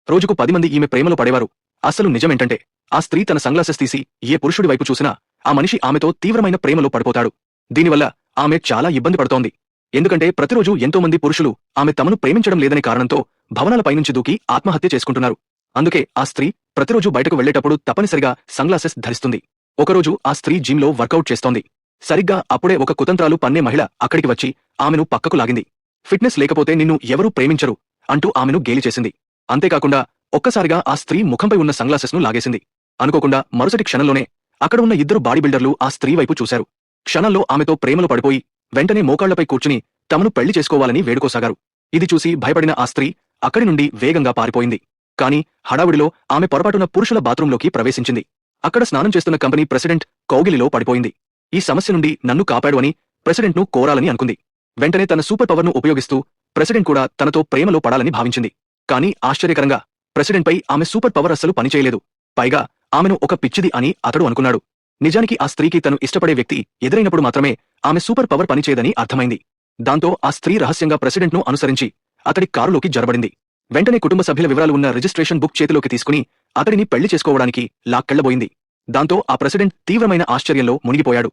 రోజుకు 10 మంది ఈమె ప్రేమలో పడేవారు. అస్సలు నిజమేంటంటే ఆ స్త్రీ తన సన్‌గ్లాసెస్ తీసి ఏ పురుషుడి వైపు చూసినా ఆ మనిషి ఆమెతో తీవ్రమైన ప్రేమలో పడిపోతాడు. దీనివల్ల ఆమె చాలా ఇబ్బంది పడుతోంది. ఎందుకంటే ప్రతిరోజు ఎంతోమంది పురుషులు ఆమె తమను ప్రేమించడం లేదనే కారణంతో భవనాలపైనుంచి దూకి ఆత్మహత్య చేసుకుంటున్నారు. అందుకే ఆ స్త్రీ ప్రతిరోజు బయటకు వెళ్లేటప్పుడు తప్పనిసరిగా సన్‌గ్లాసెస్ ధరిస్తుంది. ఒకరోజు ఆ స్త్రీ జిమ్‌లో వర్కౌట్ చేస్తోంది. సరిగ్గా అప్పుడే ఒక కుతంత్రాలు పన్నే మహిళ అక్కడికి వచ్చి ఆమెను పక్కకు లాగింది. ఫిట్‌నెస్ లేకపోతే నిన్ను ఎవరూ ప్రేమించరు అంటూ ఆమెను గేలి చేసింది. అంతేకాకుండా ఒక్కసారిగా ఆ స్త్రీ ముఖంపై ఉన్న సన్‌గ్లాసెస్‌ను లాగేసింది. అనుకోకుండా మరుసటి క్షణంలోనే అక్కడ ఉన్న ఇద్దరు బాడీ బిల్డర్లు ఆ స్త్రీ వైపు చూశారు. క్షణంలో ఆమెతో ప్రేమలో పడిపోయి వెంటనే మోకాళ్లపై కూర్చుని తమను పెళ్లి చేసుకోవాలని వేడుకోసాగారు. ఇది చూసి భయపడిన ఆ స్త్రీ అక్కడి నుండి వేగంగా పారిపోయింది. కానీ హడావుడిలో ఆమె పొరపాటున పురుషుల బాత్రూంలోకి ప్రవేశించింది. అక్కడ స్నానం చేస్తున్న కంపెనీ ప్రెసిడెంట్ కౌగిలిలో పడిపోయింది. ఈ సమస్య నుండి నన్ను కాపాడు అని ప్రెసిడెంట్ను కోరాలని అనుకుంది. వెంటనే తన సూపర్ పవర్ను ఉపయోగిస్తూ ప్రెసిడెంట్ కూడా తనతో ప్రేమలో పడాలని భావించింది. కానీ ఆశ్చర్యకరంగా ప్రెసిడెంట్పై ఆమె సూపర్ పవర్ అస్సలు పనిచేయలేదు. పైగా ఆమెను ఒక పిచ్చిది అని అతడు అనుకున్నాడు. నిజానికి ఆ స్త్రీకి తను ఇష్టపడే వ్యక్తి ఎదురైనప్పుడు మాత్రమే ఆమె సూపర్ పవర్ పనిచేయదని అర్థమైంది. దాంతో ఆ స్త్రీ రహస్యంగా ప్రెసిడెంట్ను అనుసరించి అతడి కారులోకి జొరబడింది. వెంటనే కుటుంబ సభ్యుల వివరాలు ఉన్న రిజిస్ట్రేషన్ బుక్ చేతిలోకి తీసుకుని అతడిని పెళ్లి చేసుకోవడానికి లాక్కెళ్లబోయింది. దాంతో ఆ ప్రెసిడెంట్ తీవ్రమైన ఆశ్చర్యంలో మునిగిపోయాడు.